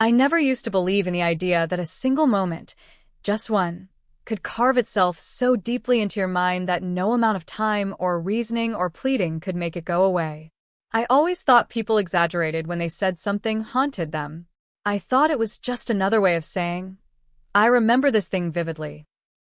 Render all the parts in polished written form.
I never used to believe in the idea that a single moment, just one, could carve itself so deeply into your mind that no amount of time or reasoning or pleading could make it go away. I always thought people exaggerated when they said something haunted them. I thought it was just another way of saying, I remember this thing vividly.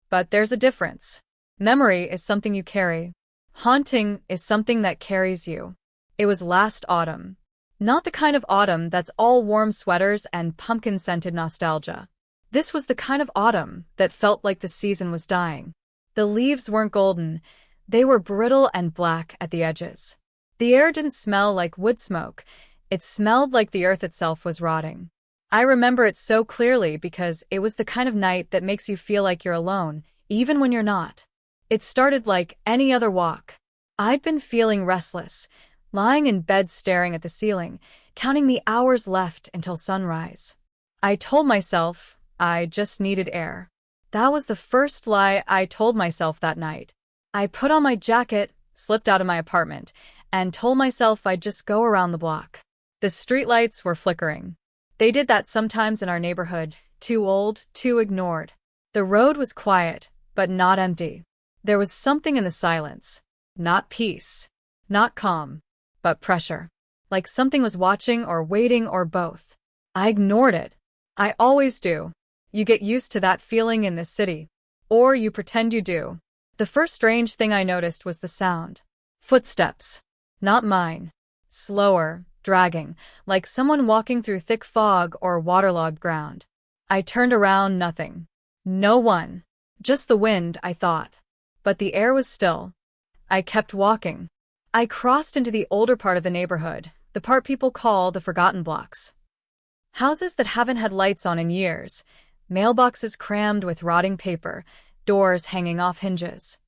But there's a difference. Memory is something you carry. Haunting is something that carries you. It was last autumn. Not the kind of autumn that's all warm sweaters and pumpkin-scented nostalgia. This was the kind of autumn that felt like the season was dying. The leaves weren't golden. They were brittle and black at the edges. The air didn't smell like wood smoke. It smelled like the earth itself was rotting. I remember it so clearly because it was the kind of night that makes you feel like you're alone, even when you're not. It started like any other walk. I'd been feeling restless, lying in bed staring at the ceiling, counting the hours left until sunrise. I told myself I just needed air. That was the first lie I told myself that night. I put on my jacket, slipped out of my apartment, and told myself I'd just go around the block. The streetlights were flickering. They did that sometimes in our neighborhood, too old, too ignored. The road was quiet, but not empty. There was something in the silence. Not peace, not calm, but pressure. Like something was watching or waiting or both. I ignored it. I always do. You get used to that feeling in this city. Or you pretend you do. The first strange thing I noticed was the sound. Footsteps. Not mine. Slower, dragging, like someone walking through thick fog or waterlogged ground. I turned around, nothing. No one. Just the wind, I thought. But the air was still. I kept walking. I crossed into the older part of the neighborhood, the part people call the forgotten blocks. Houses that haven't had lights on in years, mailboxes crammed with rotting paper, doors hanging off hinges.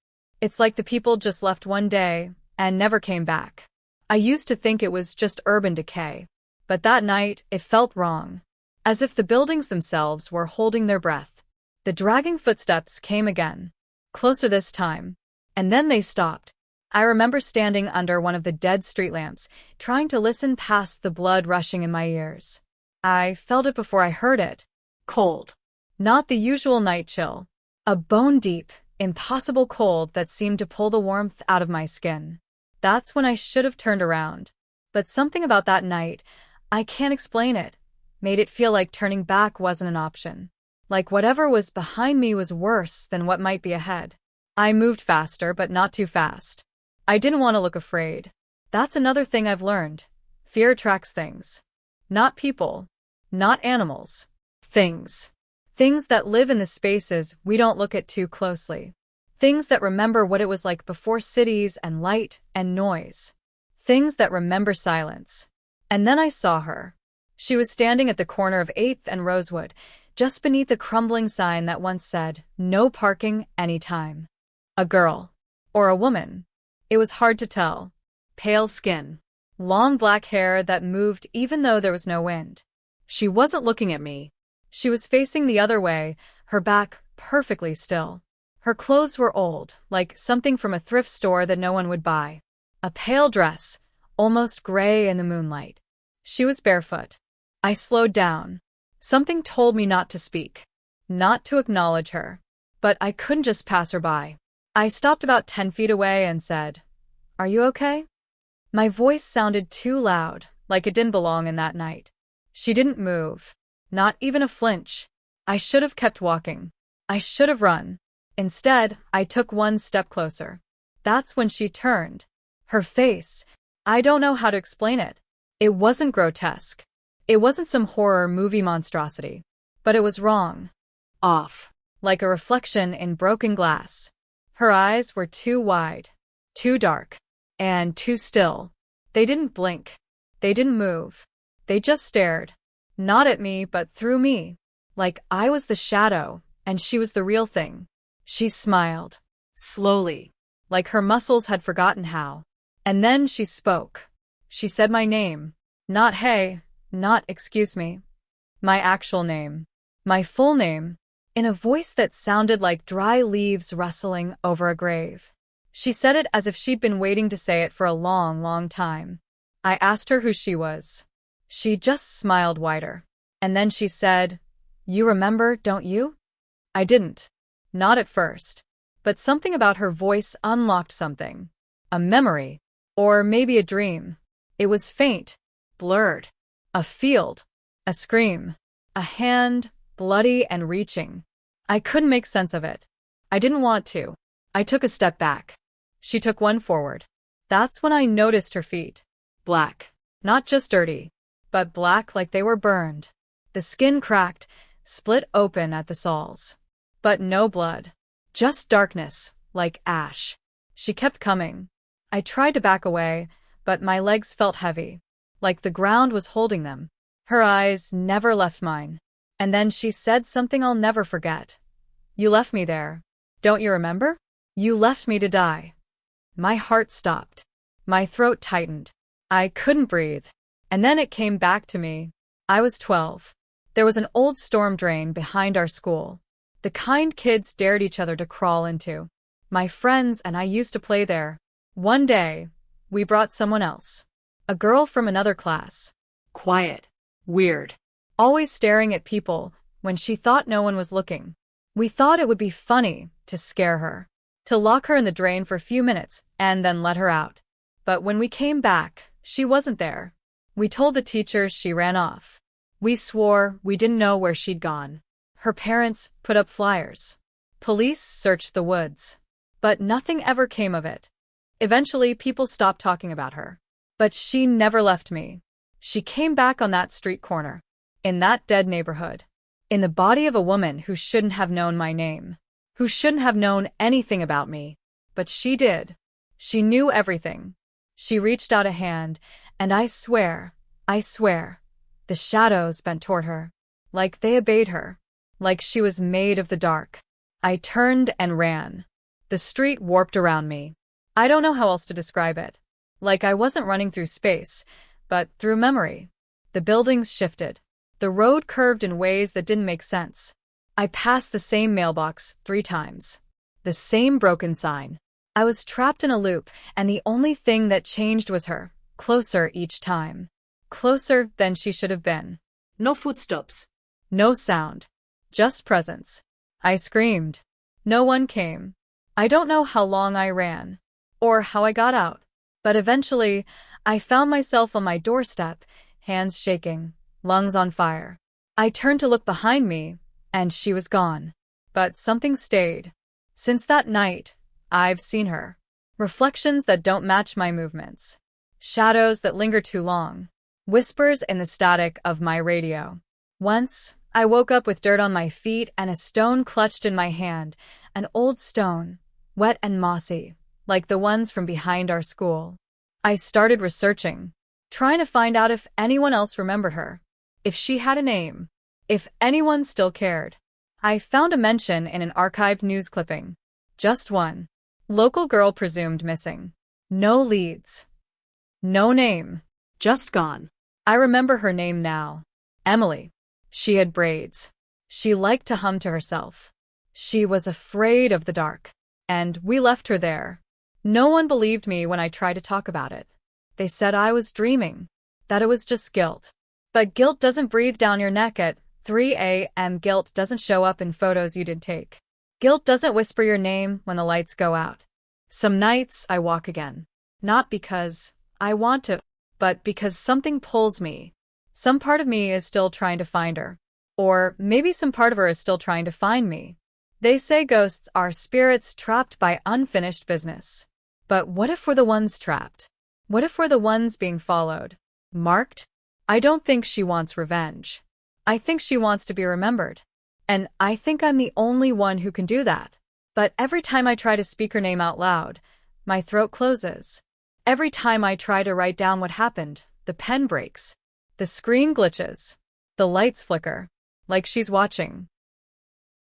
It's like the people just left one day and never came back. I used to think it was just urban decay, but that night it felt wrong, as if the buildings themselves were holding their breath. The dragging footsteps came again, closer this time, and then they stopped. I remember standing under one of the dead street lamps, trying to listen past the blood rushing in my ears. I felt it before I heard it. Cold. Not the usual night chill. A bone-deep, impossible cold that seemed to pull the warmth out of my skin. That's when I should have turned around. But something about that night, I can't explain it, made it feel like turning back wasn't an option. Like whatever was behind me was worse than what might be ahead. I moved faster, but not too fast. I didn't want to look afraid. That's another thing I've learned. Fear attracts things. Not people. Not animals. Things. Things that live in the spaces we don't look at too closely. Things that remember what it was like before cities and light and noise. Things that remember silence. And then I saw her. She was standing at the corner of 8th and Rosewood, just beneath the crumbling sign that once said, "No parking anytime." A girl. Or a woman. It was hard to tell. Pale skin. Long black hair that moved even though there was no wind. She wasn't looking at me. She was facing the other way, her back perfectly still. Her clothes were old, like something from a thrift store that no one would buy. A pale dress, almost gray in the moonlight. She was barefoot. I slowed down. Something told me not to speak, not to acknowledge her. But I couldn't just pass her by. I stopped about 10 feet away and said, "Are you okay?" My voice sounded too loud, like it didn't belong in that night. She didn't move. Not even a flinch. I should have kept walking. I should have run. Instead, I took one step closer. That's when she turned. Her face. I don't know how to explain it. It wasn't grotesque. It wasn't some horror movie monstrosity. But it was wrong. Off. Like a reflection in broken glass. Her eyes were too wide. Too dark. And too still. They didn't blink. They didn't move. They just stared. Not at me, but through me. Like I was the shadow, and she was the real thing. She smiled. Slowly. Like her muscles had forgotten how. And then she spoke. She said my name. Not hey, not excuse me. My actual name. My full name. In a voice that sounded like dry leaves rustling over a grave. She said it as if she'd been waiting to say it for a long, long time. I asked her who she was. She just smiled wider. And then she said, "You remember, don't you?" I didn't. Not at first. But something about her voice unlocked something. A memory. Or maybe a dream. It was faint, blurred. A field. A scream. A hand, bloody and reaching. I couldn't make sense of it. I didn't want to. I took a step back. She took one forward. That's when I noticed her feet. Black. Not just dirty, but black like they were burned. The skin cracked, split open at the soles. But no blood. Just darkness, like ash. She kept coming. I tried to back away, but my legs felt heavy, like the ground was holding them. Her eyes never left mine. And then she said something I'll never forget. "You left me there. Don't you remember? You left me to die." My heart stopped. My throat tightened. I couldn't breathe. And then it came back to me. I was 12. There was an old storm drain behind our school. The kind kids dared each other to crawl into. My friends and I used to play there. One day, we brought someone else. A girl from another class. Quiet. Weird. Always staring at people when she thought no one was looking. We thought it would be funny to scare her, to lock her in the drain for a few minutes and then let her out. But when we came back, she wasn't there. We told the teachers she ran off. We swore we didn't know where she'd gone. Her parents put up flyers. Police searched the woods. But nothing ever came of it. Eventually, people stopped talking about her. But she never left me. She came back on that street corner, in that dead neighborhood, in the body of a woman who shouldn't have known my name, who shouldn't have known anything about me. But she did. She knew everything. She reached out a hand, and I swear, the shadows bent toward her, like they obeyed her, like she was made of the dark. I turned and ran. The street warped around me. I don't know how else to describe it. Like I wasn't running through space, but through memory. The buildings shifted. The road curved in ways that didn't make sense. I passed the same mailbox 3 times. The same broken sign. I was trapped in a loop, and the only thing that changed was her, closer each time. Closer than she should have been. No footsteps. No sound. Just presence. I screamed. No one came. I don't know how long I ran, or how I got out, but eventually, I found myself on my doorstep, hands shaking, lungs on fire. I turned to look behind me, and she was gone. But something stayed. Since that night, I've seen her. Reflections that don't match my movements. Shadows that linger too long. Whispers in the static of my radio. Once, I woke up with dirt on my feet and a stone clutched in my hand, an old stone, wet and mossy, like the ones from behind our school. I started researching, trying to find out if anyone else remembered her, if she had a name, if anyone still cared. I found a mention in an archived news clipping. Just one. Local girl presumed missing. No leads. No name. Just gone. I remember her name now. Emily. She had braids. She liked to hum to herself. She was afraid of the dark. And we left her there. No one believed me when I tried to talk about it. They said I was dreaming, that it was just guilt. But guilt doesn't breathe down your neck at 3 a.m. Guilt doesn't show up in photos you didn't take. Guilt doesn't whisper your name when the lights go out. Some nights I walk again. Not because I want to, but because something pulls me. Some part of me is still trying to find her. Or maybe some part of her is still trying to find me. They say ghosts are spirits trapped by unfinished business. But what if we're the ones trapped? What if we're the ones being followed? Marked? I don't think she wants revenge. I think she wants to be remembered. And I think I'm the only one who can do that. But every time I try to speak her name out loud, my throat closes. Every time I try to write down what happened, the pen breaks. The screen glitches. The lights flicker. Like she's watching.